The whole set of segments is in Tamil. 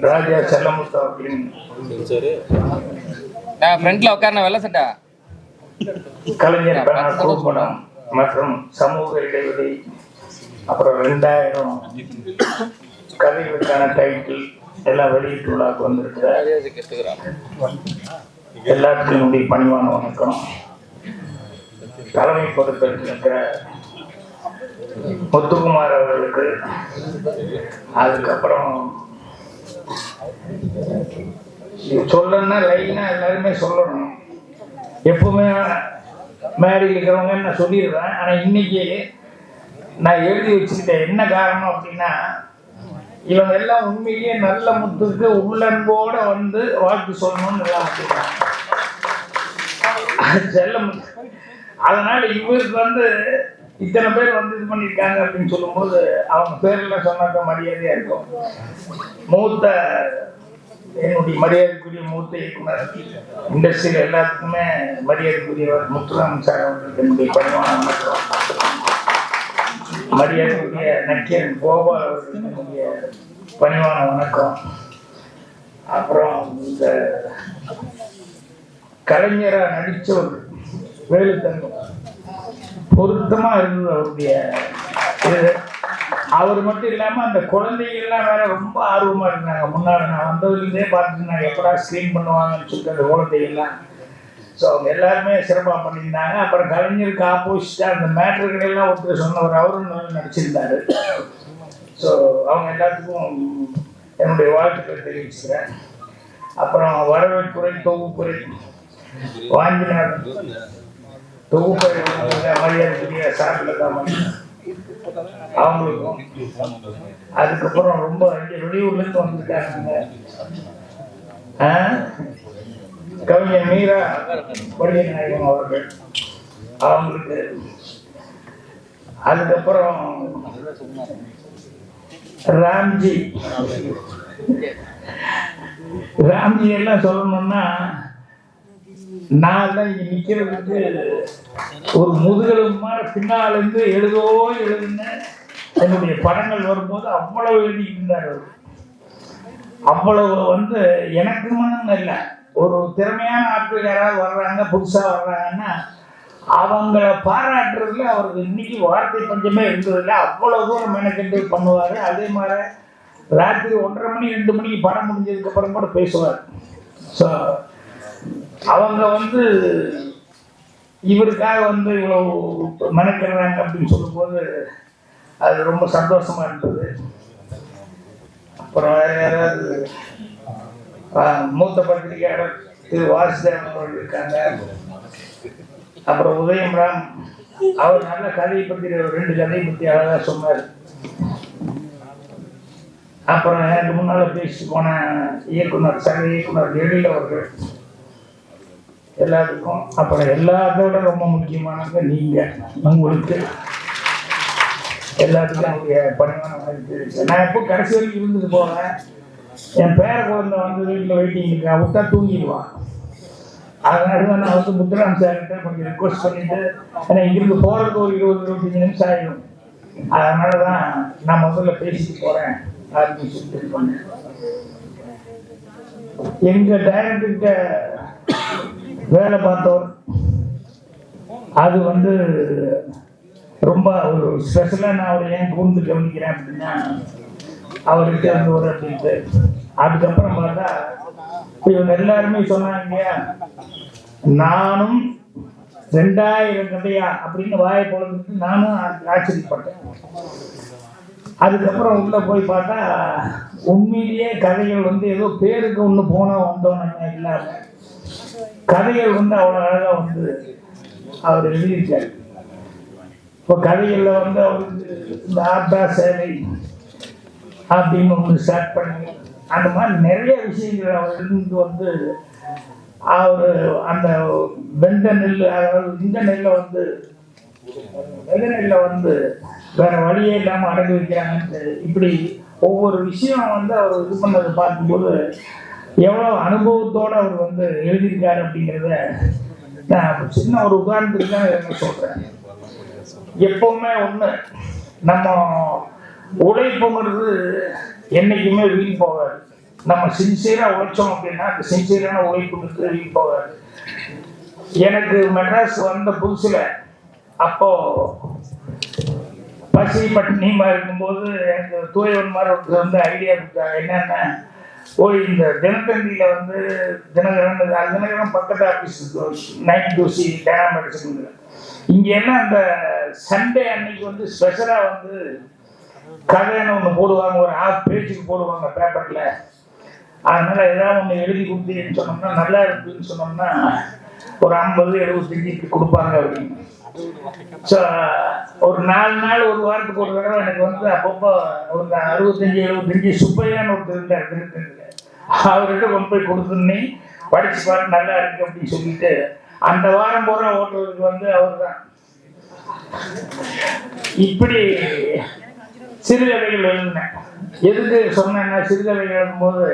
ராஜா செல்லமுத்து அப்படின்னு ஃப்ரண்ட்ல உட்கார்ன வெள்ள சட்டா கலைஞர் குறும்படம் மற்றும் சமூக இடைவெளி, அப்புறம் 2000 கதைகளுக்கான டைட்டில் எல்லாம் வெளியீட்டு விழாக்கு வந்திருக்கிறார். எல்லாத்துக்கும் என்னுடைய பணிவான வணக்கம். தலைமை பொறுப்பேற்றிருக்கிற முத்துக்குமார் அவர்களுக்கு, அதுக்கப்புறம் சொல்லணும்னா லைனா எல்லாருமே சொல்லணும். எப்பவுமே மேடையில் இருக்கிறவங்க நான் சொல்லிடுவேன். ஆனால் இன்னைக்கு நான் எழுதி வச்சுக்கிட்டேன். என்ன காரணம் அப்படின்னா, இவங்க எல்லாம் உண்மையிலேயே நல்ல முத்துக்கு உள்ளன்போட வந்து வாழ்த்து சொல்லணும்னு எல்லாம் செல்ல முத்து. அதனால இவருக்கு வந்து இத்தனை பேர் வந்து இது பண்ணியிருக்காங்க அப்படின்னு சொல்லும்போது அவங்க பேரெல்லாம் சொன்னாக்க மரியாதையா இருக்கும். மூத்த என்னுடைய மரியாதைக்குரிய மூத்த இயக்குனர், இண்டஸ்ட்ரியில் எல்லாத்துக்குமே மரியாதைக்குரியவர் முத்துராமன் சார் அவர்களுக்கு என்னுடைய பணிவான வணக்கம். மரியாதைக்குரிய நக்கியன் கோபால் அவர்களுக்கு என்னுடைய பணிவான வணக்கம். அப்புறம் இந்த கலைஞரா நடிச்சவர் வேலுத்தங்கம் பொருத்தமா இருந்தது அவருடைய இது. அவர் மட்டும் இல்லாம அந்த குழந்தைகள்லாம் வேற ரொம்ப ஆர்வமா இருந்தாங்க. முன்னாடி நான் வந்ததுலேருந்தே பார்த்துருந்தாங்க எப்படா ஸ்க்ரீன் பண்ணுவாங்கன்னு சொல்லிட்டு அந்த குழந்தைகள்லாம். ஸோ அவங்க எல்லாருமே சிறப்பாக பண்ணியிருந்தாங்க. அப்புறம் கலைஞருக்கு ஆப்போசிட்டாக அந்த மேட்டர்கள் எல்லாம் ஒருத்தர் சொன்னவர் அவரும் நடிச்சிருந்தாரு. ஸோ அவங்க எல்லாத்துக்கும் என்னுடைய வாழ்த்துக்களை தெரிவிச்சுக்கிறேன். அப்புறம் வரவேற்புரை தொகுப்புரை வாங்கினார் தொகுப்புரை மரியாதைக்குரிய சார்பில் தான் அவங்களுக்கும். அதுக்கப்புறம் ரொம்ப வெளியூர்லேருந்து வந்திருக்காங்க கவிஞர் மீரா வள்ளிநாயகம் அவர்கள், அவங்களுக்கு. அதுக்கப்புறம் ராம்ஜி எல்லாம் சொல்லணும்னா, நான் தான் இங்க நிக்கிறதுக்கு ஒரு முதுகெலும்பான பின்னாலிருந்து எழுதுன்னு என்னுடைய படங்கள் வரும்போது அவ்வளவு எழுதிட்டு இருந்தார். அவ்வளவு வந்து எனக்கு மனம் இல்லை. ஒரு திறமையான ஆட்கள் யாராவது வர்றாங்க, புதுசா வர்றாங்கன்னா அவங்கள பாராட்டுறதுல அவருக்கு இன்னைக்கு வார்த்தை பஞ்சமே இருந்ததில்லை. அவ்வளவு தூரம் மெனக்கெட்டு பண்ணுவாரு. அதே மாதிரி ராத்திரி 1:30 மணி 2 மணிக்கு படம் முடிஞ்சதுக்கு அப்புறம் கூட பேசுவார். ஸோ அவங்க வந்து இவருக்காக வந்து இவ்வளவு மெனக்கிறாங்க அப்படின்னு சொல்லும்போது அது ரொம்ப சந்தோஷமா இருந்தது. அப்புறம் வேற யாராவது மூத்த பத்திரிகையாளர் திரு வாசுதேவன் அவர்கள் இருக்காங்க. அப்புறம் உதயம் ராம், அவர் நல்ல கதையை பற்றி 2 கதையை பற்றி அழகாக சொன்னார். அப்புறம் எனக்கு முன்னால பேசிட்டு போன இயக்குனர் சக இயக்குனர் எழில் அவர்கள், எல்லாத்துக்கும். அப்புறம் எல்லாத்தோட ரொம்ப முக்கியமானது நீங்க, உங்களுக்கு எல்லாத்துக்கும் என்னுடைய பணிவான வாய்ப்பு. நான் எப்போ கடைசி வரைக்கும் இருந்துட்டு போவேன். என் பேர குழந்தை வந்து வீட்டில் வெயிட்டிங் இருக்கா, விட்டா தூங்கிடுவான். அதனால தான் நான் வந்து முத்துராம் சார்கிட்ட கொஞ்சம் ரிக்வஸ்ட் பண்ணிட்டு, ஏன்னா இங்கிருந்து போறதுக்கு ஒரு 20-25 நிமிஷம் ஆகிடும். அதனால தான் நான் முதல்ல பேசிட்டு போறேன் அப்படின்னு சொல்லிட்டு பண்ணேன். எங்க டைரக்டர்கிட்ட வேலை பார்த்தவர் அது வந்து ரொம்ப ஒரு ஸ்பெஷலாக நான் அவரை ஏன் கூர்ந்து கவனிக்கிறேன் அப்படின்னா, அவர்கிட்ட இருந்தவர் அப்படின்ட்டு. அதுக்கப்புறம் பார்த்தா இவங்க எல்லாருமே சொன்னாங்க, நானும் 2000 கதையா அப்படின்னு வாயை பொழுதுட்டு நானும் ஆச்சரியப்பட்டேன். அதுக்கப்புறம் உள்ள போய் பார்த்தா உண்மையிலேயே கதைகள் வந்து ஏதோ பேருக்கு ஒன்று போனோம் வந்தோன்னு இல்லாம கதைகள் வந்து அவ்வளோ அழகாக வந்து அவர் எழுதியிருக்காரு. இப்போ கதைகளில் வந்து அவருக்கு இந்த ஆட்டா சேலை அப்படின்னு ஒன்று ஸ்டார்ட் பண்ணி அந்த மாதிரி நிறைய விஷயங்கள் அவர் இருந்து வந்து அவர் அந்த வெந்த நெல், அதாவது இந்த நெல்லை வந்து வெத நெல்லை வந்து வேற வழியே இல்லாமல் அடங்கி வைக்கிறாங்கன்ட்டு இப்படி ஒவ்வொரு விஷயம் வந்து அவர் இது பண்ணதை பார்க்கும்போது எவ்வளோ அனுபவத்தோடு அவர் வந்து எழுதியிருக்காரு அப்படிங்கிறத நான் சின்ன ஒரு உதாரணத்துக்கு தான் என்ன சொல்கிறேன். எப்பவுமே ஒன்று, நம்ம உழைப்புங்கிறது என்றைக்குமே வீண் போகாது. நம்ம சின்சியரா உழைச்சோம் அப்படின்னா அந்த சின்சியரான உழைப்புக்கு வெளியே போகாது. எனக்கு மெட்ராஸ் வந்த புதுசுல அப்போ பசி பட்டினியமா இருக்கும்போது எனக்கு தூயவன் மாதிரி ஒருத்தர் வந்து ஐடியா கொடுத்தாங்க. என்னன்னா, இந்த தினத்தந்தியில வந்து தினகரன் பக்கத்து ஆஃபீஸ் நைட் தூசி டேனா எடுத்துக்கோங்க. இங்க என்ன அந்த சண்டே அன்னைக்கு வந்து ஸ்பெஷலா வந்து கதைன்னு ஒன்று போடுவாங்க, ஒரு பேஜுக்கு போடுவாங்க பேப்பர்ல. அதனால ஏதாவது ஒன்று எழுதி கொடுத்தீங்கன்னு சொன்னோம்னா, நல்லா இருக்குன்னு சொன்னோம்னா ஒரு 50-75 கொடுப்பாங்க அப்படின்னு. ஸோ ஒரு 4 நாள் ஒரு வாரத்துக்கு ஒரு தடவை எனக்கு வந்து அப்பப்போ ஒரு 65-75 சுப்பையான்னு ஒருத்தர் இருந்தார் திருத்தணியில். அவர்கிட்ட கொண்டு போய் கொடுத்துருந்தே படிச்சு பார்த்து நல்லா இருக்கு அப்படின்னு சொல்லிட்டு அந்த வாரம் போற ஓட்டுறதுக்கு வந்து அவர் தான். இப்படி சிறுகதைகள் எழுதினேன். எதுக்கு சொன்னேன்னா, சிறுகதைகள் எழுதும்போது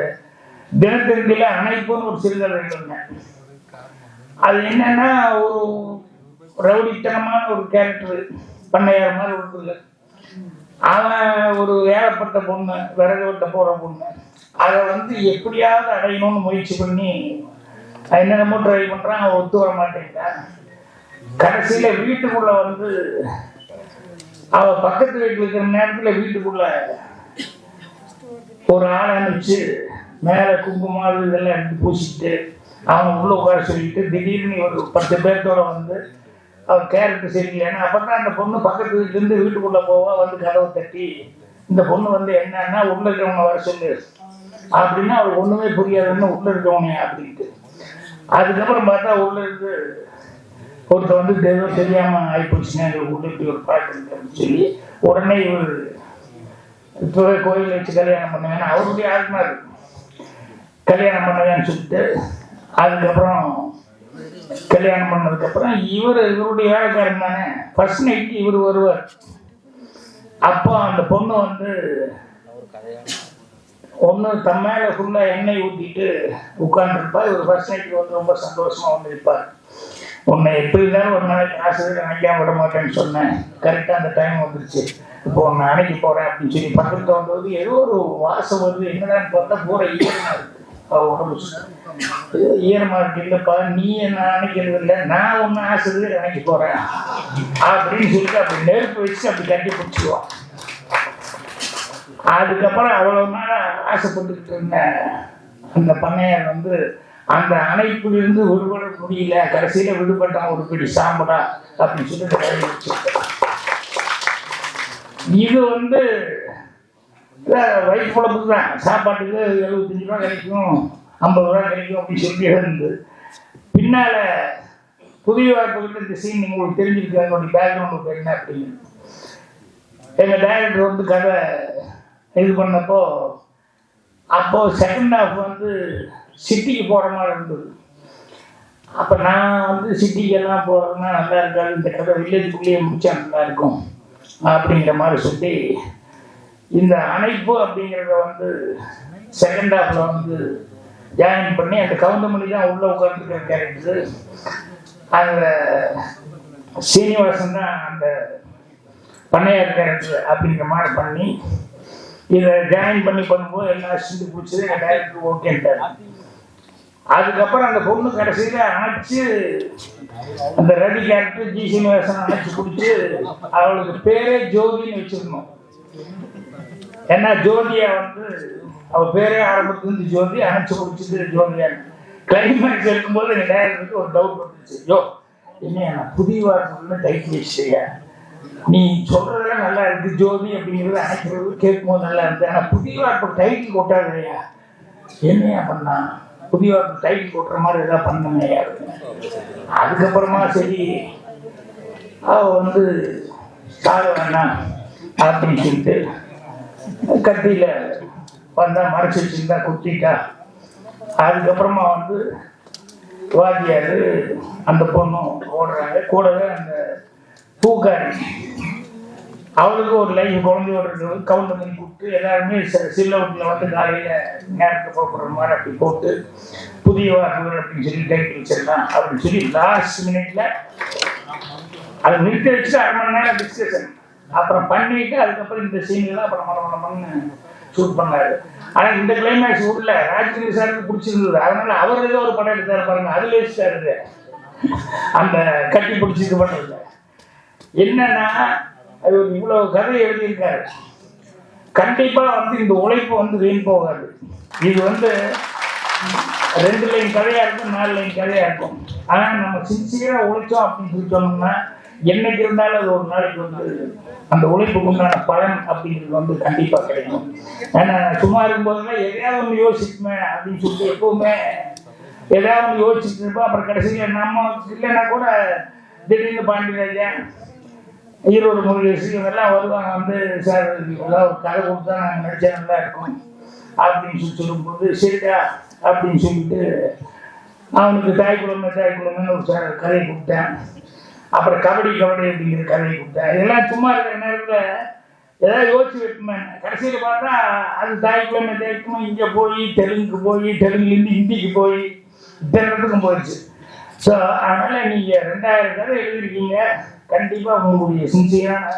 தினத்தந்தியில அணைப்புன்னு ஒரு சிறுகதை எழுதினேன். அது என்னன்னா, ஒரு ரவுடித்தனமான ஒரு கேரக்டர், பண்ணையார் மாதிரி ஒருத்தர். அவன் ஒரு ஏகப்பட்ட பொண்ணு, விறகு வெட்ட போற பொண்ணு. அதை வந்து எப்படியாவது அடையணும்னு முயற்சி பண்ணி என்னென்னமோ ட்ரை பண்றான். அவன் ஒத்து வர மாட்டேங்கிறான். கடைசியில வீட்டுக்குள்ள வந்து அவ பக்கத்து வீட்டுல இருக்கிற நேரத்துல வீட்டுக்குள்ள ஒரு ஆளை அனுப்பிச்சு மேல குங்குமம் இதெல்லாம் எடுத்து பூசிட்டு அவன் உள்ள உட்கார சொல்லிட்டு திடீர்னு ஒரு 10 பேர்த்தோட வந்து அவன் கேரக்டர் சரியில்லைன்னா அப்பதான் அந்த பொண்ணு பக்கத்து வீட்டுல இருந்து வீட்டுக்குள்ள போவா. வந்து கதவை தட்டி இந்த பொண்ணு வந்து என்னன்னா உள்ள இருக்கிறவனை வர சொல்லு அப்படின்னா அவளுக்கு ஒண்ணுமே புரியாதுன்னு உள்ள இருக்கவனே அப்படின்ட்டு. அதுக்கப்புறம் பார்த்தா உள்ள இருந்து ஒருத்தர் வந்து ஏதோ தெரியாம ஆயிப்போச்சுன்னா எங்களுக்கு உள்ள இப்படி ஒரு பாட்டு இருக்குன்னு சொல்லி உடனே இவர் இப்பவே கோயில் வச்சு கல்யாணம் பண்ணுவேன், அவருடைய ஆத்மா இருக்கு, கல்யாணம் பண்ணுவேன்னு சொல்லிட்டு அதுக்கப்புறம் கல்யாணம் பண்ணதுக்கப்புறம் இவருடைய வேலைக்காரன் தானே. ஃபர்ஸ்ட் நைட் இவர் வருவார். அப்போ அந்த பொண்ணு வந்து ஒன்று தன் மேலே ஃபுல்லாக எண்ணெய் ஊற்றிட்டு உட்காந்துருப்பார். இவர் ஃபர்ஸ்ட் நைட்டுக்கு வந்து ரொம்ப சந்தோஷமா வந்து இருப்பார். உன்னை எப்படி இருந்தாலும் ஒரு நாளைக்கு ஆசிரியர் அணைக்காம விட மாட்டேன்னு சொன்னேன், கரெக்டாக அந்த டைம் வந்துருச்சு, இப்போ உன்னை அணைக்க போறேன் அப்படின்னு சொல்லி பக்கத்தில் வந்தது ஏதோ ஒரு வாசம் வருது. என்னடான்னு பார்த்தா பூரா ஈரமா இருக்கு. உடம்பு ஈரமா இருக்கு. இல்லைப்பா நீ என்ன அணைக்கிறது இல்லை, நான் ஒன்று ஆசிரியர் அணைக்க போறேன் அப்படின்னு சொல்லிட்டு அப்படி நெருப்பு வச்சு அப்படி கட்டி பிடிச்சிடுவான். அதுக்கப்புறம் அவ்வளவு நாள் ஆசைப்பட்டுக்கிட்டு இருந்த அந்த பண்ணையார் வந்து அந்த அணைப்பிலிருந்து விடுபட முடியல. கடைசியில விடுபட்டான் ஒரு பிடி சாம்படா அப்படின்னு சொல்லிட்டு இது வந்து வயிற்று குழம்புக்கு தான். சாப்பாட்டுக்கு 75 ரூபா கிடைக்கும், 50 ரூபா கிடைக்கும் அப்படின்னு சொல்லி இருந்து பின்னால புதிய வாய்ப்புகள் இந்த சீன் உங்களுக்கு தெரிஞ்சிருக்கு. அதனுடைய பேக்ரவுண்ட் என்ன அப்படின்னு எங்க டைரக்டர் வந்து கதை இது பண்ணப்போ அப்போ செகண்ட் ஹாஃப் வந்து சிட்டிக்கு போகிற மாதிரி இருந்தது. அப்போ நான் வந்து சிட்டிக்கெல்லாம் போகிறதுனா நல்லா இருக்காது, இந்த கதை வில்லேஜுக்குள்ளேயே முடிச்சா நல்லா இருக்கும் அப்படிங்கிற மாதிரி சொல்லி இந்த அணைப்பு அப்படிங்கிறத வந்து செகண்ட் ஹாஃபில் வந்து ஜாயின் பண்ணி அந்த கவுண்டமணி தான் உள்ளே உட்காந்துருக்கிற கேரக்டரு. அந்த சீனிவாசன் தான் அந்த பண்ணையார் கேரக்டர் அப்படிங்கிற மாதிரி பண்ணி இதை ஜாயின் பண்ணி பண்ணும்போது எல்லாம் சிந்து பிடிச்சது. எங்கள் டைரக்டர் ஓகேன்ட்டார். அதுக்கப்புறம் அந்த பொண்ணு கடைசியில் அணைச்சு அந்த ரவி கேரக்டர் ஜி சீனிவாசன் அணைச்சு பிடிச்சி அவளுக்கு பேரே ஜோதின்னு வச்சிருந்தோம். ஏன்னா ஜோதியா வந்து அவள் பேரே ஆரம்பத்துலேருந்து ஜோதி, அணைச்சு பிடிச்சது ஜோதியான்னு. கிளைமேக்ஸ் இருக்கும்போது எங்கள் டைரக்டருக்கு ஒரு டவுட் வந்துச்சு, யோ என்ன புதிய வார்த்தைன்னு டைட்டில் வச்சியா, நீ சொல்றதெல்லாம் நல்லா இருக்கு ஜோதி அப்படிங்கிறது அணைக்கிறது கேட்கும்போது நல்லா இருக்கு, ஆனால் புதிய வார்த்தை டைட்டில் கொட்டாதையா என்னையா பண்ணா, புதிய வார்த்தை டைட்டில் கொட்டுற மாதிரி ஏதாவது பண்ணுமையா இருக்கு. அதுக்கப்புறமா சரி அவ வந்து சாக வேணாம் அப்படின்னு சொல்லிட்டு கத்தியில வந்தா மறைச்சி வச்சுருந்தா குத்திட்டா. அதுக்கப்புறமா வந்து வாத்தியாரு அந்த பொண்ணும் ஓடுறாங்க. கூடவே அந்த பூக்காரி அவளுக்கு ஒரு லைஃப் குழந்தையோட இருக்கிறது கவுண்டர் பண்ணி கூப்பிட்டு எல்லாருமே சில்லவுட்டில் வந்து காலையில் நேரத்துக்கு போகிற மாதிரி அப்படி போட்டு புதிய வார்த்தை அப்படின்னு சொல்லி டைட்டில் வச்சிடலாம் அப்படின்னு சொல்லி லாஸ்ட் மினிட்ல அதை நிறுத்தி வச்சுட்டு 1/2 மணி நேரம் டிஸ்கஷன் அப்புறம் பண்ணிட்டு அதுக்கப்புறம் இந்த சீன்லாம் அப்புறம் மன ஷூட் பண்ணாரு. ஆனா இந்த கிளைமேக்ஸ் ஊர்ல ராஜ்கிரி சாருக்கு பிடிச்சிருந்தது, அதனால அவர் ஏதோ ஒரு படம் எடுத்தாரு பாருங்க, அதுல வச்சுட்டாரு அந்த கட்டி பிடிச்சி இது பண்றது. என்னன்னா அது இவ்வளவு கதை எழுதியிருக்காரு. கண்டிப்பா வந்து இந்த உழைப்பு வந்து வீண் போகாது. இது வந்து 2 லைன் கதையா இருக்கும், 4 லைன் கதையா இருக்கும். ஆனா நம்ம சின்சியரா உழைச்சோம் அப்படின்னு சொல்லி சொன்னோம்னா என்னைக்கு இருந்தாலும் அது ஒரு நாளைக்கு வந்து அந்த உழைப்புக்கு உண்டான பலன் அப்படிங்கிறது வந்து கண்டிப்பா கிடைக்கும். ஏன்னா சும்மா இருக்கும்போதெல்லாம் எதையாவது ஒன்று யோசிக்குமே அப்படின்னு சொல்லிட்டு எப்பவுமே ஏதாவது ஒன்று யோசிச்சுட்டு இருப்போம். அப்புறம் கடைசியில் நம்ம இல்லைன்னா கூட திடீர்னு பாண்டியராஜா, ஈரோடு முருகேஷ் இவங்கெல்லாம் வருவாங்க வந்து, சார் ஏதாவது ஒரு கதை கொடுத்தா நாங்கள் நினைச்சா நல்லா இருக்கும் அப்படின்னு சொல்லி சொல்லும்போது சரிடா அப்படின்னு சொல்லிட்டு அவனுக்கு தாய் குழந்தைன்னு ஒரு கதையை கொடுத்தேன். அப்புறம் கபடி அப்படிங்கிற கதையை கொடுத்தேன். இதெல்லாம் சும்மா இருக்கிற நேரத்தில் ஏதாவது யோசிச்சு வைப்பேன். கடைசியில் பார்த்தா அது தாய் குழந்தை இங்கே போய் தெலுங்குக்கு போய் தெலுங்குலேருந்து ஹிந்திக்கு போய் இத்தனைக்கும் போயிடுச்சு. ஸோ அதனால் நீங்கள் 2000 கதை எழுதியிருக்கீங்க. கண்டிப்பாக உங்களுடைய சின்சியரான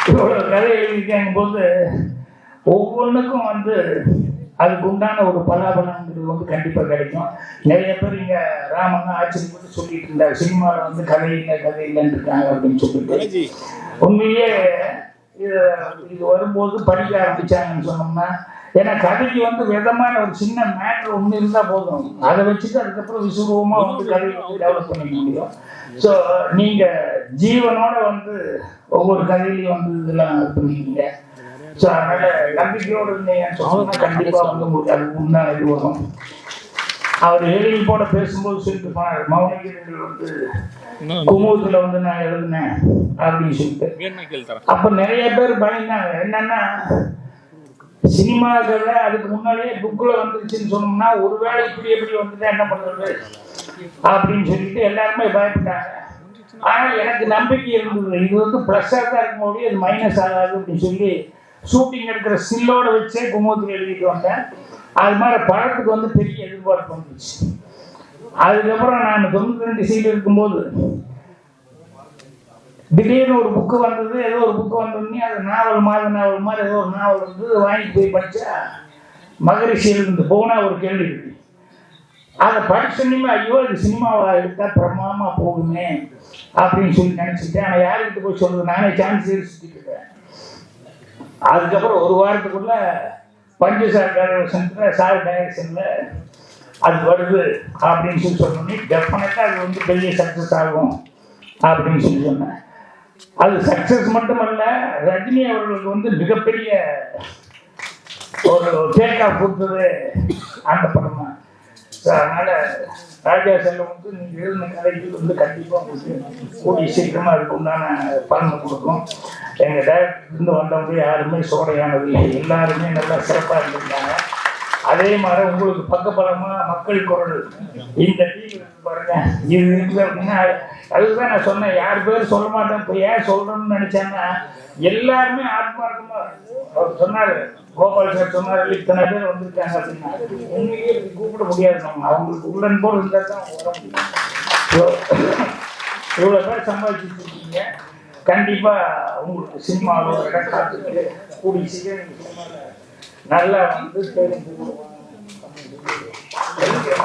இவ்வளோ கதை எழுதியிருக்காங்க போது ஒவ்வொன்றுக்கும் வந்து அதுக்கு உண்டான ஒரு பலாபலங்கிறது வந்து கண்டிப்பாக கிடைக்கும். நிறைய பேர் இங்கே ராமன் ஆச்சரியப்பட்டு சொல்லிட்டு இருந்தார், சினிமாவில் வந்து கதை இல்லைன்னு இருக்காங்க அப்படின்னு சொல்லிட்டு. உண்மையே இது வரும்போது படிக்க ஆரம்பிச்சாங்கன்னு சொன்னோம்னா, ஏன்னா கதைக்கு வந்து விதமான ஒரு சின்ன மேட்ரு ஒன்று இருந்தால் போதும், அதை வச்சுட்டு அதுக்கப்புறம் விசுவமாக வந்து கதையை வந்து டெவலப் பண்ணிக்க முடியும். ஸோ நீங்கள் ஜீவனோட வந்து ஒவ்வொரு கதையிலையும் வந்து இதெல்லாம் இது பண்ணிக்கிங்க. ஸோ அதனால நம்பிக்கையோடு இருந்தீங்கன்னு சொன்னோம்னா கண்டிப்பாக வந்து உங்களுக்கு அது உண்டான இது வரும். அவர் எழுதிப்போட பேசும்போது சொல்லிட்டு போனார், மௌனகிரிகள் வந்து குமுதத்தில் வந்து நான் எழுதினேன் அப்படின்னு சொல்லிட்டு. அப்போ நிறைய பேர் பயந்தாங்க. என்னன்னா சினிமா கதை அதுக்கு முன்னாடியே புக்கில் வந்துருச்சுன்னு சொன்னோம்னா ஒருவேளை இப்படி எப்படி வந்துட்டா என்ன பண்ணுறது அப்படின்னு சொல்லிட்டு எல்லாருமே பயப்பட்டாங்க. ஆனால் எனக்கு நம்பிக்கை இருந்தது, இது வந்து ப்ளஸ்ஸாக தான் இருக்கும் போது அது மைனஸ் ஆகாது அப்படின்னு சொல்லி ஷூட்டிங் எடுக்கிற ஸ்டில்லோட வச்சே குமுதத்தில் எழுதிட்டு வந்தேன். அது மாதிரி படத்துக்கு வந்து பெரிய எதிர்பார்ப்பு வந்துச்சு. அதுக்கப்புறம் நான் 92 சீல் இருக்கும்போது திடீர்னு ஒரு புக்கு வந்தது, ஏதோ ஒரு புக்கு வந்தோடனே அது நாவல் மாதிரி ஏதோ ஒரு நாவல் வந்து வாங்கிட்டு போய் படித்தா மகரிஷி எழுந்து போனா ஒரு கேள்வி இருக்கு. அதை படிச்சோன்னே ஐயோ இது சினிமாவில் எடுத்தால் பிரமாதமாக போகுமே அப்படின்னு சொல்லி நினச்சிட்டேன். ஆனால் யாருக்கிட்ட போய் சொல்றது, நானே சான்ஸ் சுற்றிட்டு இருக்கேன். அதுக்கப்புறம் ஒரு வாரத்துக்குள்ள பஞ்சு சார் டைரக்ஷனில் சார் டைரக்ஷனில் அது வருது அப்படின்னு சொல்லி சொன்னோன்னே டெஃபினட்டாக அது வந்து பெரிய சக்ஸஸ் ஆகும் அப்படின்னு சொல்லி சொன்னேன். அது சக்ஸஸ் மட்டுமல்ல, ரஜினி அவர்களுக்கு வந்து மிகப்பெரிய ஒரு டேக் ஆஃப் கொடுத்தது அந்த படம் தான். அதனால ராஜா செல்லம் வந்து நீங்கள் எழுதின கதைகள் வந்து கண்டிப்பாக உங்களுக்கு கூடிய சீக்கிரமாக அதுக்கு உண்டான பலனை கொடுக்கும். எங்கள் டேரக்டர்லேருந்து வந்தவங்க யாருமே சோடையானது இல்லை, எல்லாருமே நல்லா சிறப்பாக இருந்திருந்தாங்க. அதே மாதிரி உங்களுக்கு பக்கபலமாக மக்கள் குரல் இந்த டிவி பாருங்க இது இருக்குது அப்படின்னா அதுதான் நான் சொன்னேன். யார் பேர் சொல்ல மாட்டேன், இப்போ ஏன் சொல்கிறேன்னு நினச்சேன்னா எல்லாருமே ஆத்மார்த்தமாக அவர் சொன்னார், கோபால் சார் சொன்னார் இத்தனை பேர் வந்திருக்காங்க அப்படின்னா உண்மையிலேயே கூப்பிட முடியாது. நம்ம அவங்களுக்கு உள்ளன் போல் இருந்தால் தான் வர முடியும். இவ்வளோ பேர் சம்பாதிச்சுட்டு இருக்கீங்க. கண்டிப்பாக உங்களுக்கு சினிமாவில் இடம் காத்துட்டு கூடிய சீக்கிரம் நீங்கள் சினிமாவில் நல்லா வந்து தெரிஞ்சு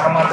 ஆமாம்.